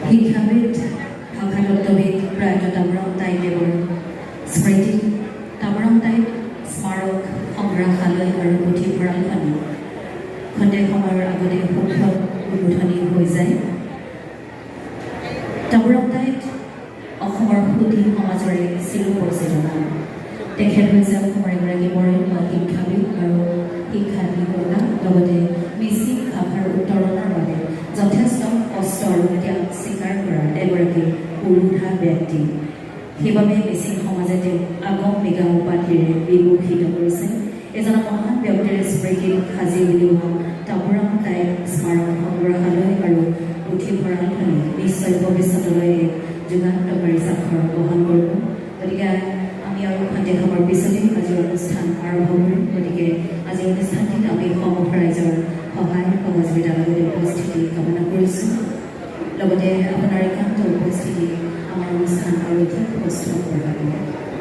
শিক্ষাবিদ ভাষাতত্ত্ববিদ প্ৰয়াত তামুৰাম তাইদেৱৰ স্মৃতি তামুৰাম তাইত স্মাৰক সংগ্ৰহালয় আৰু পুথিভঁৰালখন খন্তেক সময়ৰ আগতে সুখত উদ্বোধনী হৈ যায়। তামুৰাম তাইত অসমৰ সুধী সমাজৰে চিলো পৰিচিত নাম। তেখেত হৈছে অসমৰ এগৰাকী বৰেণ্য শিক্ষাবিদ আৰু শিক্ষাবিদতা, লগতে মিচিং ভাষাৰ উত্তৰণৰ বাবে যথেষ্ট কষ্ট আৰু ত্যাগ স্বীকাৰ কৰা এগৰাকী পুৰুষা ব্যক্তি। সেইবাবে মিচিং সমাজে তেওঁক আগম বিগাম উপাধিৰে বিভূষিত কৰিছে। এজন মহান ব্যক্তিৰ স্মৃতিত সাজি উলিওৱা তামুৰাম তাইত স্মাৰক সংগ্ৰহালয় আৰু পুথিভঁৰালখনে নিশ্চয় ভৱিষ্যতলৈ এক যুগান্তকাৰী স্বাক্ষৰ বহন কৰিব। গতিকে আমি আৰু খন্তেক সময়ৰ পিছতেই আজিৰ অনুষ্ঠান আৰম্ভ কৰিম। গতিকে আজিৰ অনুষ্ঠানটিত আমি সমগ্ৰ ৰাইজৰ সহায় সহযোগিতাৰ লগতে উপস্থিতি কামনা কৰিছোঁ। লগতে আপোনাৰ একান্ত উপস্থিতি আমাৰ অনুষ্ঠান আৰু অধিক সুস্থ কৰিব।